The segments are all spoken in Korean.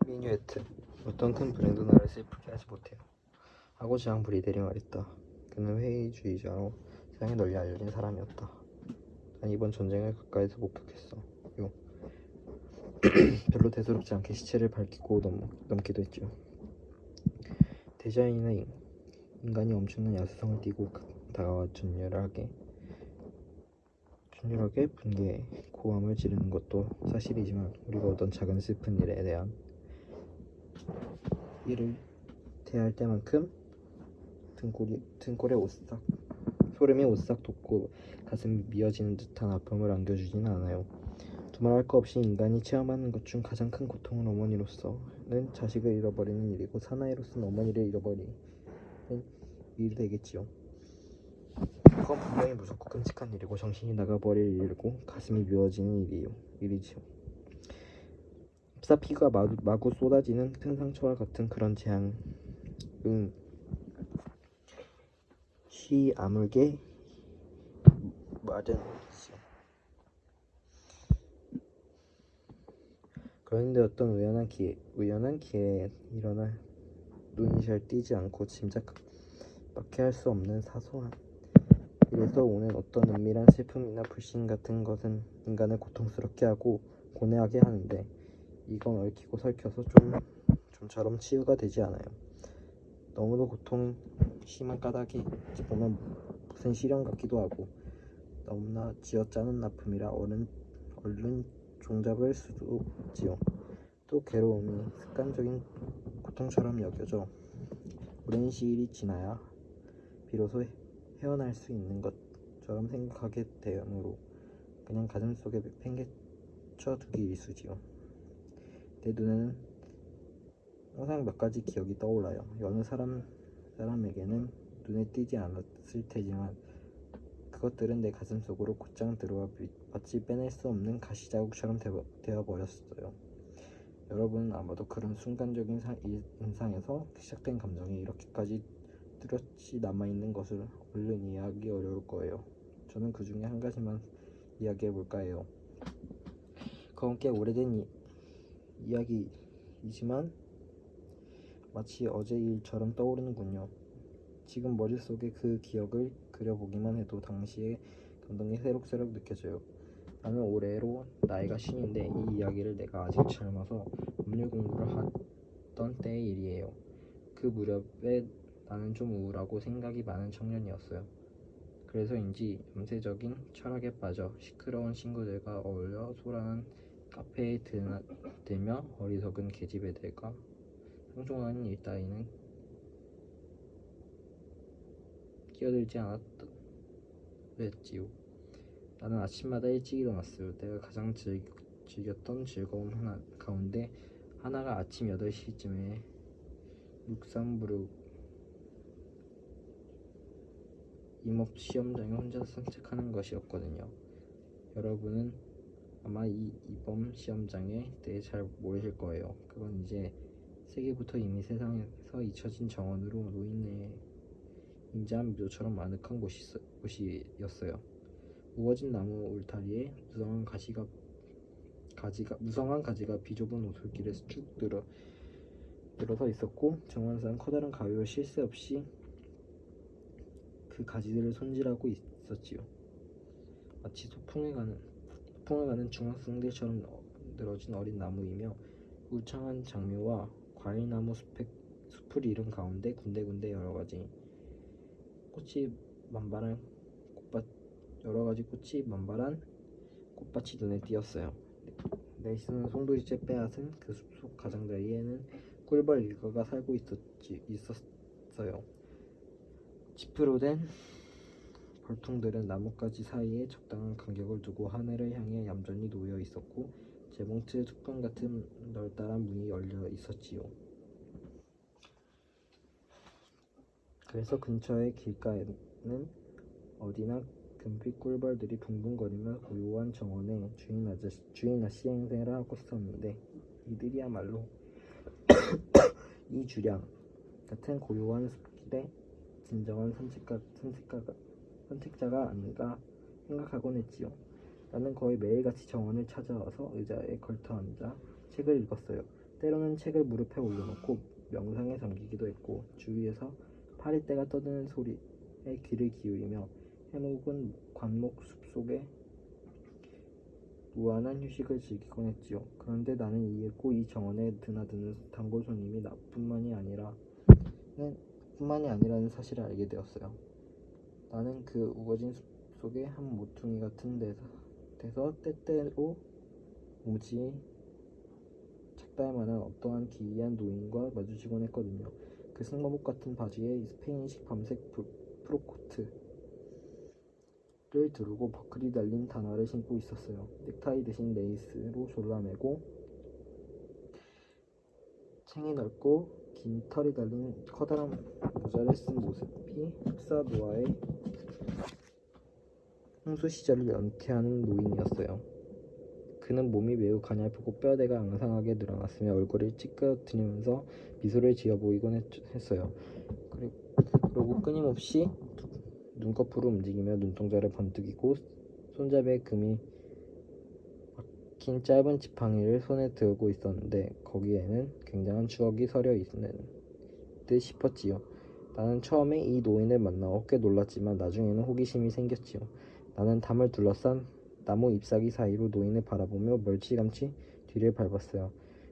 미뉴에트. 어떤 큰 브랜드 나를 슬프게 하지 못해요. 하고 지향 브리델이 말했다. 그는 회의주의자로 세상에 널리 알려진 사람이었다. 난 이번 전쟁을 가까이서 목격했어. 요. 별로 대수롭지 않게 시체를 밝히고 넘기도 했지요. 대자연이나 인간이 엄청난 야수성을 띠고 다가와 준열하게 분개해 고함을 지르는 것도 사실이지만 우리가 어떤 작은 슬픈 일에 대한 이를 대할 때만큼 등골에 소름이 오싹 돋고 가슴이 미어지는 듯한 아픔을 안겨주지는 않아요. 두말할 것 없이 인간이 체험하는 것 중 가장 큰 고통은 어머니로서는 자식을 잃어버리는 일이고 사나이로서는 어머니를 잃어버리는 일이 되겠지요. 그건 분명히 무섭고 끔찍한 일이고 정신이 나가버릴 일이고 가슴이 미어지는 일이지요. 흡사피가 마구 쏟아지는 큰 상처와 같은 그런 재앙은 아물게 마련이지요. 그런데 어떤 우연한 기회에 일어나 눈이 잘 띄지 않고 짐작밖에 할 수 없는 사소한 일에서 오는 어떤 은밀한 슬픔이나 불신 같은 것은 인간을 고통스럽게 하고 고뇌하게 하는데 이건 얽히고 설켜서 좀처럼 치유가 되지 않아요. 너무도 고통이 심한 까닭이 보면 무슨 시련 같기도 하고 너무나 쥐어짜는 아픔이라 얼른 종잡을 수도 없지요. 또 괴로움이 습관적인 고통처럼 여겨져 오랜 시일이 지나야 비로소 헤어날 수 있는 것처럼 생각하게 되므로 그냥 가슴속에 팽개쳐 두기 일쑤지요. 내 눈에는 항상 몇 가지 기억이 떠올라요. 여느 사람에게는 눈에 띄지 않았을 테지만 그것들은 내 가슴속으로 곧장 들어와 마치 빼낼 수 없는 가시자국처럼 되어버렸어요. 여러분은 아마도 그런 순간적인 인상에서 시작된 감정이 이렇게까지 뚜렷이 남아있는 것을 얼른 이해하기 어려울 거예요. 저는 그 중에 한 가지만 이야기해볼까 해요. 그건 꽤 오래된 이야기이지만 마치 어제 일처럼 떠오르는군요. 지금 머릿속에 그 기억을 그려보기만 해도 당시의 감동이 새록새록 느껴져요. 나는 올해로 나이가 50인데 이 이야기를 내가 아직 젊어서 법률 공부를 하던 때의 일이에요. 그 무렵에 나는 좀 우울하고 생각이 많은 청년이었어요. 그래서인지 염세적인 철학에 빠져 시끄러운 친구들과 어울려 소란한 카페에 들며 어리석은 계집애들과 상종하는 일 따위는 끼어들지 않았지요. 나는 아침마다 일찍 일어났어요. 내가 가장 즐겼던 즐거움 가운데 하나가 아침 8시쯤에 룩삼부르크 임업 시험장에 혼자서 산책하는 것이었거든요. 여러분은 아마 이 이범 시험장에 대해 잘 모르실 거예요. 그건 이제 세계부터 이미 세상에서 잊혀진 정원으로 노인네 임자한 묘처럼 아늑한 곳이었어요. 우거진 나무 울타리에 무성한 가지가 비좁은 오솔길에 쭉 늘어서 있었고 정원사는 커다란 가위로 쉴 새 없이 그 가지들을 손질하고 있었지요. 마치 소풍을 가는 중학생들처럼 늘어진 어린 나무이며 울창한 장묘와 과일나무 숲을 이룬 가운데 군데군데 여러 가지 꽃이 만발한 꽃밭이 눈에 띄었어요. 넬슨은 송두리째 빼앗은 그 숲속 가장자리에는 꿀벌 일가가 살고 있었어요. 지프로 된 벌통들은 나뭇가지 사이에 적당한 간격을 두고 하늘을 향해 얌전히 놓여 있었고 재봉틀 툭방 같은 널따란 문이 열려 있었지요. 그래서 근처의 길가에는 어디나 금빛 꿀벌들이 붕붕거리며 고요한 정원에 주인 아씨 행세를 하고 있었는데 이들이야말로 이 주량 같은 고요한 숲길의 진정한 선택자가 아닌가 생각하곤 했지요. 나는 거의 매일같이 정원을 찾아와서 의자에 걸터앉아 책을 읽었어요. 때로는 책을 무릎에 올려놓고 명상에 잠기기도 했고 주위에서 파리떼가 떠드는 소리에 귀를 기울이며 해묵은 관목 숲속에 무한한 휴식을 즐기곤 했지요. 그런데 나는 이윽고 이 정원에 드나드는 단골 손님이 나뿐만이 아니라는 사실을 알게 되었어요. 나는 그 우거진 숲 속의 한 모퉁이 같은 데서 때때로 오지 작다할 만한 어떠한 기이한 노인과 마주치곤 했거든요. 그 승마복 같은 바지에 스페인식 밤색 프로코트를 두르고 버클이 달린 단화를 신고 있었어요. 넥타이 대신 레이스로 졸라매고 챙이 넓고 긴 털이 달린 커다란 모자를 쓴 모습이 흡사 노아의 홍수 시절을 연태하는 노인이었어요. 그는 몸이 매우 가냘프고 뼈대가 앙상하게 늘어났으며 얼굴을 찌끄러뜨리면서 미소를 지어 보이곤 했어요. 그리고 끊임없이 눈꺼풀을 움직이며 눈동자를 번뜩이고 손잡이에 금이 박힌 짧은 지팡이를 손에 들고 있었는데 거기에는 굉장한 추억이 서려 있는 듯 싶었지요. 나는 처음에 이 노인을 만나 꽤 놀랐지만 나중에는 호기심이 생겼지요. 나는 담을 둘러싼 나무 잎사귀 사이로 노인을 바라보며 멀찌감치 뒤를 밟았어요.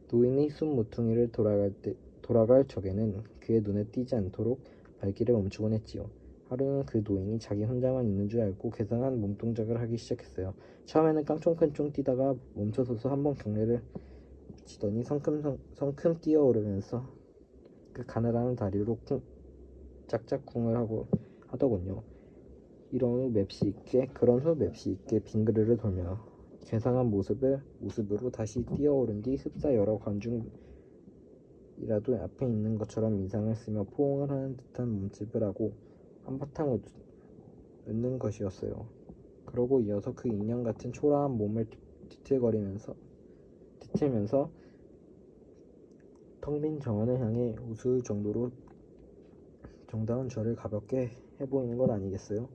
노인이 숲 모퉁이를 돌아갈 적에는 그의 눈에 띄지 않도록 발길을 멈추곤 했지요. 하루는 그 노인이 자기 혼자만 있는 줄 알고 괴상한 몸동작을 하기 시작했어요. 처음에는 깡총깡총 뛰다가 멈춰서서 한번 경례를 치더니 성큼 뛰어오르면서 그 가늘한 다리로 짝짝 쿵을 하더군요. 그런 후 맵시 있게 빙그르르 돌며 괴상한 모습으로 다시 뛰어오른 뒤 흡사 여러 관중이라도 앞에 있는 것처럼 인상을 쓰며 포옹을 하는 듯한 몸짓을 하고 한바탕 웃는 것이었어요. 그러고 이어서 그 인형 같은 초라한 몸을 뒤틀면서 텅 빈 정원을 향해 웃을 정도로 정다운 저를 가볍게 해보이는 것 아니겠어요?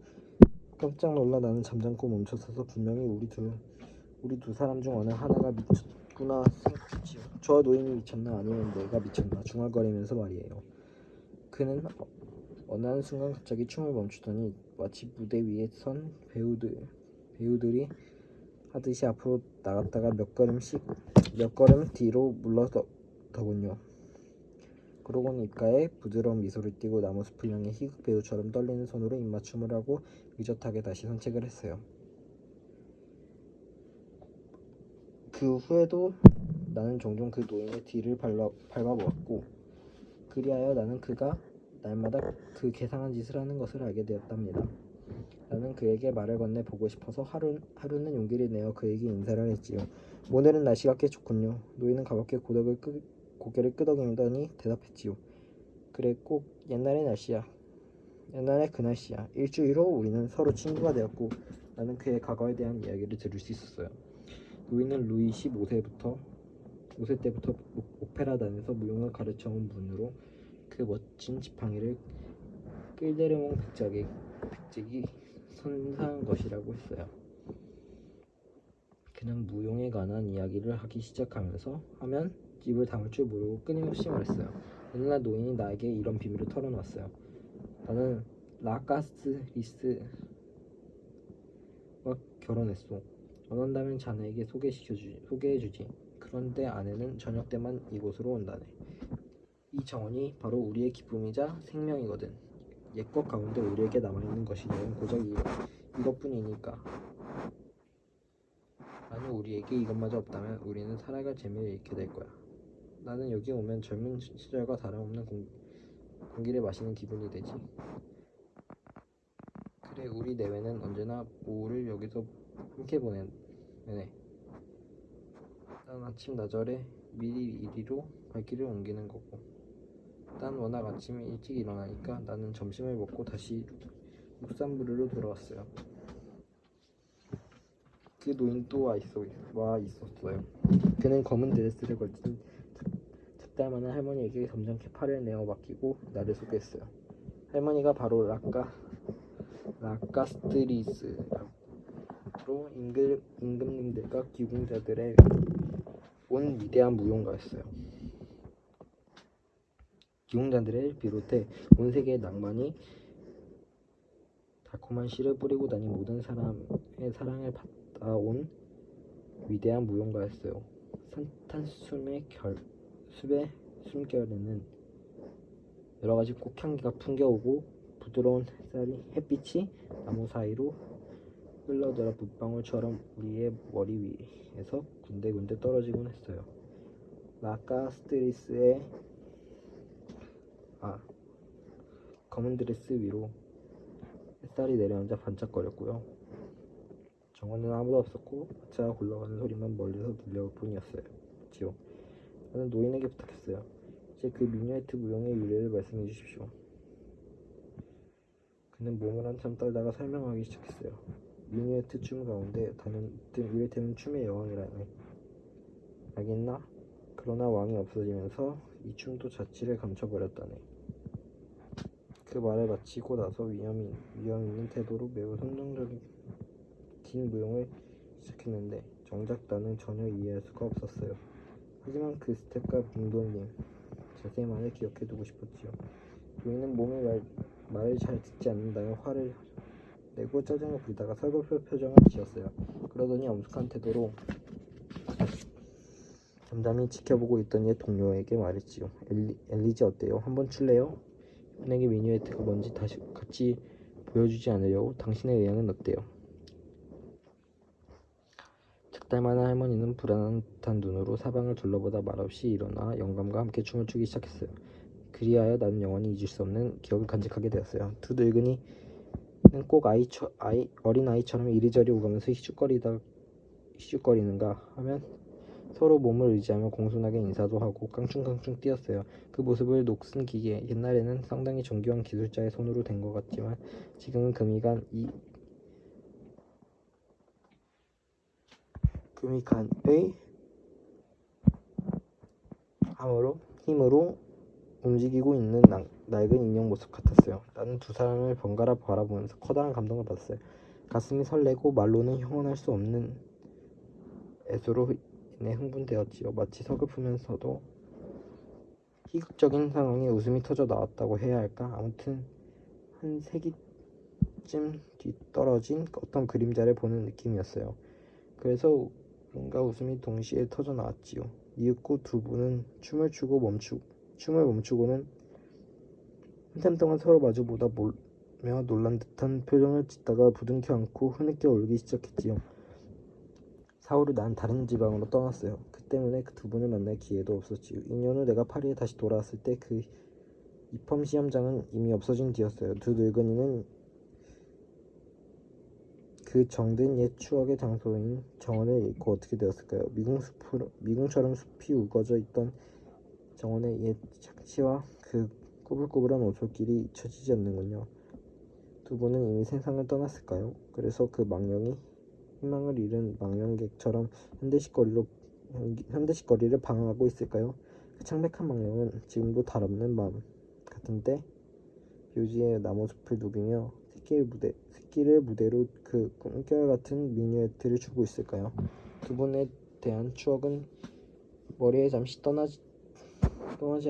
깜짝 놀라 나는 잠잠고 멈춰서서 분명히 우리 두 사람 중 어느 하나가 미쳤구나 생각했지요. 저 노인이 미쳤나 아니면 내가 미쳤나 중얼거리면서 말이에요. 그는 어느 한순간 갑자기 춤을 멈추더니 마치 무대 위에 선 배우들이 하듯이 앞으로 나갔다가 몇 걸음 뒤로 물러서더군요. 그러고는 입가에 부드러운 미소를 띠고 나무숲을 향해 희극 배우처럼 떨리는 손으로 입맞춤을 하고 의젓하게 다시 산책을 했어요. 그 후에도 나는 종종 그 노인의 뒤를 밟아보았고 그리하여 나는 그가 날마다 그 괴상한 짓을 하는 것을 알게 되었답니다. 나는 그에게 말을 건네 보고 싶어서 하루는 용기를 내어 그에게 인사를 했지요. 오늘은 날씨가 꽤 좋군요. 노인은 가볍게 고개를 끄덕이더니 대답했지요. 그래, 꼭 옛날의 그 날씨야. 일주일 후 우리는 서로 친구가 되었고 나는 그의 과거에 대한 이야기를 들을 수 있었어요. 노인은 루이 15세 때부터 오페라단에서 무용을 가르쳐온 분으로 그 멋진 지팡이를 끌데르몽 백작이 선사한 것이라고 했어요. 그는 무용에 관한 이야기를 하기 시작하면 입을 다물 줄 모르고 끊임없이 말했어요. 어느 날 노인이 나에게 이런 비밀을 털어놓았어요. 나는 라카스리스와 결혼했소. 원한다면 자네에게 소개해주지. 그런데 아내는 저녁 때만 이곳으로 온다네. 이 정원이 바로 우리의 기쁨이자 생명이거든. 옛것 가운데 우리에게 남아있는 것이 고작 이것뿐이니까. 만약 우리에게 이것마저 없다면 우리는 살아갈 재미를 잃게 될 거야. 나는 여기 오면 젊은 시절과 다름없는 공기를 마시는 기분이 되지. 그래, 우리 내외는 언제나 오후를 여기서 함께 보내네. 난 아침 나절에 미리 이리로 발길을 옮기는 거고 난 워낙 아침에 일찍 일어나니까 나는 점심을 먹고 다시 묵산부르로 돌아왔어요. 그 노인 또 와 있었어요. 그는 검은 드레스를 걸친 작달만한 할머니에게 점잖게 팔을 내어 맡기고 나를 소개했어요. 할머니가 바로 라카스트리스로 임금님들과 기공자들의 온 위대한 무용가였어요. 기공자들을 비롯해 온 세계의 낭만이 달콤한 씨를 뿌리고 다닌 모든 사람의 사랑을 받아온 위대한 무용가였어요. 산탄수의 숲의 숨결에는 여러 가지 꽃향기가 풍겨오고 부드러운 햇빛이 나무 사이로 흘러들어 붓방울처럼 우리의 머리 위에서 군데군데 떨어지곤 했어요. 라카스트리스의 검은 드레스 위로 햇살이 내려앉아 반짝거렸고요. 정원에는 아무도 없었고 마차가 굴러가는 소리만 멀리서 들려올 뿐이었어요. 지요. 나는 노인에게 부탁했어요. 이제 그 미뉴에트 무용의 유래를 말씀해 주십시오. 그는 몸을 한참 떨다가 설명하기 시작했어요. 미뉴에트 춤 가운데 다른 이를테면 춤의 여왕이라네. 알겠나? 그러나 왕이 없어지면서 이 춤도 자취를 감춰버렸다네. 그 말을 마치고 나서 위험 있는 태도로 매우 선정적인 무용을 시작했는데 정작 나는 전혀 이해할 수가 없었어요. 하지만 그 스텝과 빙돌림 자세히만을 기억해두고 싶었지요. 노인은 몸이 말을 잘 듣지 않는다며 화를 내고 짜증을 부리다가 서글픈 표정을 지었어요. 그러더니 엄숙한 태도로 잠잠히 지켜보고 있던 옛 동료에게 말했지요. 엘리지 어때요? 한번 출래요? 이분에게 미뉴에트가 뭔지 다시 같이 보여주지 않으려고. 당신의 의향은 어때요? 작달만한 할머니는 불안한 듯한 눈으로 사방을 둘러보다 말없이 일어나 영감과 함께 춤을 추기 시작했어요. 그리하여 나는 영원히 잊을 수 없는 기억을 간직하게 되었어요. 두 늙은이는 꼭 어린아이처럼 이리저리 오가면서 희죽거리는가 하면 서로 몸을 의지하며 공손하게 인사도 하고 깡충깡충 뛰었어요. 그 모습을 녹슨 기계, 옛날에는 상당히 정교한 기술자의 손으로 된 것 같지만 지금은 금이간의 힘으로 움직이고 있는 낡은 인형 모습 같았어요. 나는 두 사람을 번갈아 바라보면서 커다란 감동을 받았어요. 가슴이 설레고 말로는 형언할 수 없는 애소로 인해 흥분되었지요. 마치 서글프면서도 희극적인 상황에 웃음이 터져 나왔다고 해야 할까? 아무튼 한 세기쯤 뒤떨어진 어떤 그림자를 보는 느낌이었어요. 그래서 뭔가 웃음이 동시에 터져 나왔지요. 이윽고 두 분은 춤을 멈추고는 한참 동안 서로 마주보다 보며 놀란 듯한 표정을 짓다가 부둥켜 안고 흐느껴 울기 시작했지요. 사흘 후 난 다른 지방으로 떠났어요. 그 때문에 그 두 분을 만날 기회도 없었지요. 2년 후 내가 파리에 다시 돌아왔을 때 그 입험 시험장은 이미 없어진 뒤였어요. 두 늙은이는 그 정든 옛 추억의 장소인 정원을 잃고 어떻게 되었을까요? 미궁처럼 숲이 우거져 있던 정원의 옛 착시와 그 꼬불꼬불한 오솔길이 잊혀지지 않는군요. 두 분은 이미 세상을 떠났을까요? 그래서 그 망령이 희망을 잃은 망령객처럼 현대식 거리를 방황하고 있을까요? 그 창백한 망령은 지금도 달없는 마음 같은데 묘지의 나무숲을 누비며 새끼를 무대로 그 꿈결같은 미니어트를 추고 있을까요? 두 분에 대한 추억은 머리에 잠시 떠나지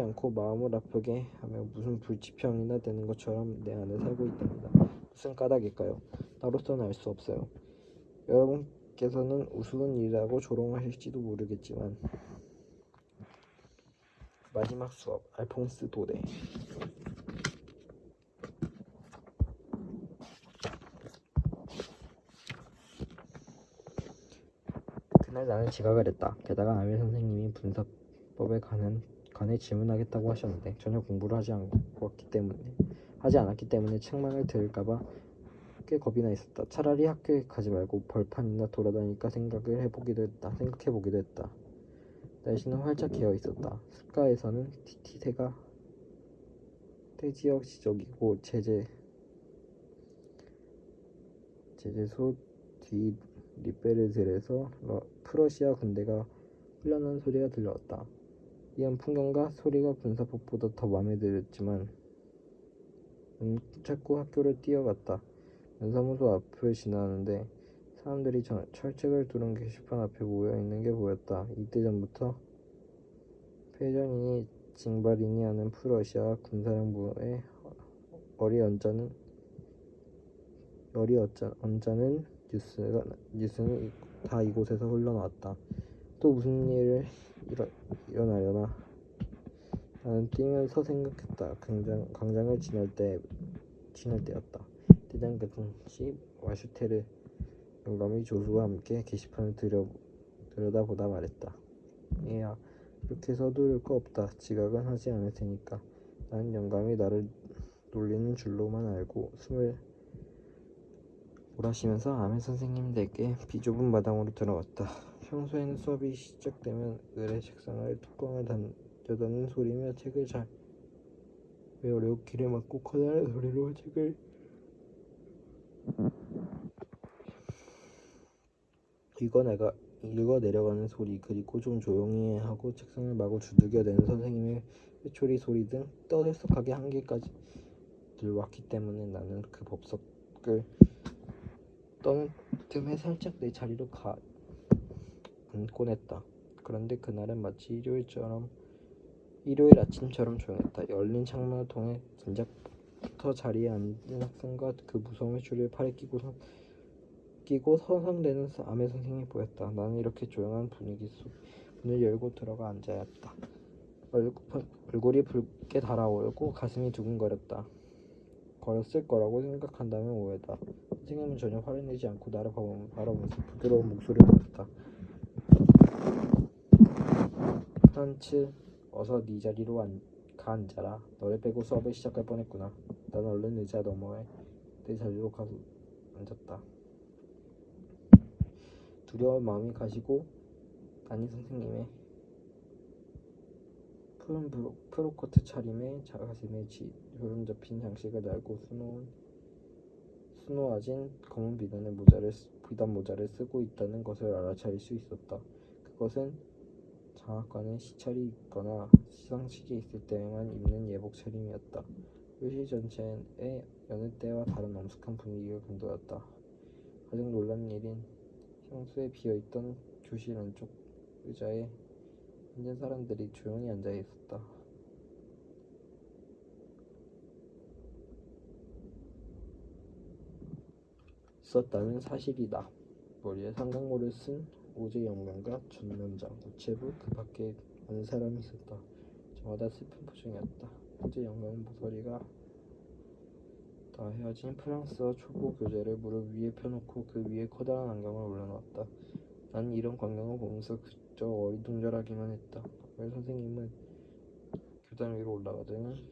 않고 마음을 아프게 하며 무슨 불치병이나 되는 것처럼 내 안에 살고 있답니다. 무슨 까닭일까요? 나로서는 알 수 없어요. 여러분께서는 우스운 일이라고 조롱하실지도 모르겠지만 마지막 수업 알퐁스 도데. 그날 나는 지각을 했다. 게다가 아메 선생님이 분사법에 관해 질문하겠다고 하셨는데 전혀 공부를 하지 않았기 때문에 책망을 들을까봐 꽤 겁이 나 있었다. 차라리 학교에 가지 말고 벌판이나 돌아다니까 생각해 보기도 했다. 날씨는 활짝 개어 있었다. 숲가에서는 티티새가 떼지역지적이고 제재소 뒤 리베르들에서 프러시아 군대가 훈련하는 소리가 들려왔다. 이런 풍경과 소리가 군사법보다 더 마음에 들었지만 자꾸 학교를 뛰어갔다. 연사무소 앞을 지나는데 사람들이 철책을 두른 게시판 앞에 모여있는 게 보였다. 이때 전부터 패전인이 징바리니 하는 프러시아 군사령부의 열이 언짢은 뉴스는 다 이곳에서 흘러나왔다. 또 무슨 일을 일어나려나. 나는 뛰면서 생각했다. 광장을 지날 때였다. 대장 같은시 와슈테르 영감이 조수와 함께 게시판을 들여다보다 말했다. 얘야, 그렇게 서두를 거 없다. 지각은 하지 않을 테니까. 난 영감이 나를 놀리는 줄로만 알고 숨을 몰아쉬면서 아메 선생님 댁의 비좁은 마당으로 들어갔다. 평소에는 수업이 시작되면 을의 책상을 뚜껑을 닫는 소리며 책을 잘 외우려고 귀를 막고 커다란 소리로 책을 읽어 내려가는 소리, 그리고 좀 조용히 하고 책상을 마구 두들겨대는 선생님의 회초리 소리 등 떠들썩하게 한계까지 들왔기 때문에 나는 그 법석을 떠는 틈에 살짝 내 자리로 앉곤 했다. 그런데 그날은 마치 일요일 아침처럼 조용했다. 열린 창문을 통해 진작부터 자리에 앉은 학생과 그 무서운 회초리를 팔에 끼고 서성대는 아메 선생님이 보였다. 나는 이렇게 조용한 분위기 속 문을 열고 들어가 앉아야 했다. 얼굴이 붉게 달아오르고 가슴이 두근거렸을 거라고 생각한다면 오해다. 선생님은 전혀 화를 내지 않고 나를 바라보면서 부드러운 목소리로 말했다. 프란츠, 어서 네 자리로 가 앉아라. 너를 빼고 수업을 시작할 뻔했구나. 나는 얼른 의자 너머에 내 자리로 가서 앉았다. 두려운 마음이 가시고 나니 선생님의 푸른 프로코트 차림에 가슴에 주름 잡힌 장식을 달고 수놓아진 검은 비단 모자를 쓰고 있다는 것을 알아차릴 수 있었다. 그것은 장학관에 시찰이 있거나 시상식이 있을 때에만 입는 예복 차림이었다. 교실 전체에 여느 때와 다른 엄숙한 분위기가 감돌았다. 가장 놀란 일인 향수에 비어있던 교실 안쪽 의자에 앉은 사람들이 조용히 앉아 있었다. 있었다는 사실이다. 머리에 상강모를 쓴 오제 영감과 전면장, 우체부 그 밖에 많은 사람이 있었다. 저마다 슬픈 표정이었다. 오제 영감은 모서리가 다 헤어진 프랑스어 초보 교재를 무릎 위에 펴놓고 그 위에 커다란 안경을 올려놓았다. 난 이런 광경을 보면서 그저 어리둥절하기만 했다. 아벨 선생님은 교단 위로 올라가더니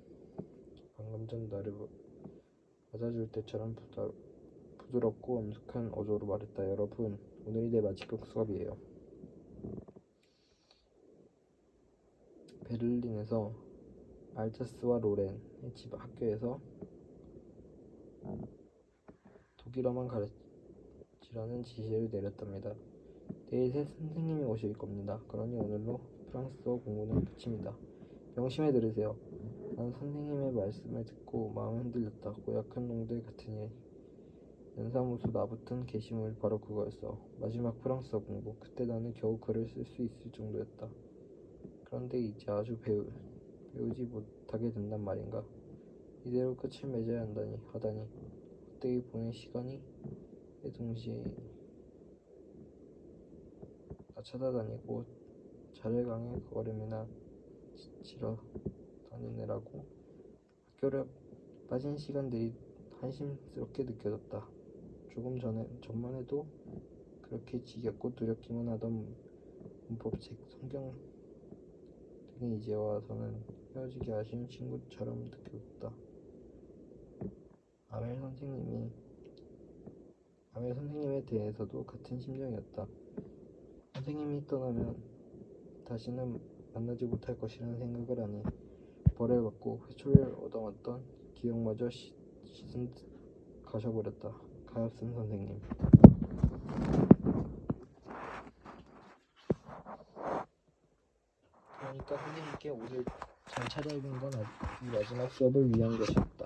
방금 전 나를 맞아줄 때처럼 부드럽고 엄숙한 어조로 말했다. 여러분, 오늘이 내 마지막 수업이에요. 베를린에서 알자스와 로렌의 집 학교에서 독일어만 가르치라는 지시를 내렸답니다. 내일 새 선생님이 오실 겁니다. 그러니 오늘로 프랑스어 공부는 끝입니다. 명심해 들으세요. 난 선생님의 말씀을 듣고 마음이 흔들렸다. 고약한 놈들 같은 일. 연사무소 나붙은 게시물 바로 그거였어. 마지막 프랑스어 공부. 그때 나는 겨우 글을 쓸 수 있을 정도였다. 그런데 이제 아주 배우지 못하게 된단 말인가. 이대로 끝을 맺어야 하다니 헛되이 보낸 시간이 내 동시에 나 찾아다니고 자잘강의 걸음이나 지치러 다니느라고 학교를 빠진 시간들이 한심스럽게 느껴졌다. 조금 전만 해도 그렇게 지겹고 두렵기만 하던 문법책, 성경 등이 이제 와서는 헤어지기 아쉬운 친구처럼 느껴졌다. 아멜 선생님에 대해서도 같은 심정이었다. 선생님이 떠나면 다시는 만나지 못할 것이라는 생각을 하니 벌을 받고 회초리를 얻어맞던 기억마저 씻은 듯 가셔버렸다. 가엾은 선생님. 그러니까 선생님께 옷을 잘 차려입은 건 이 마지막 수업을 위한 것이었다.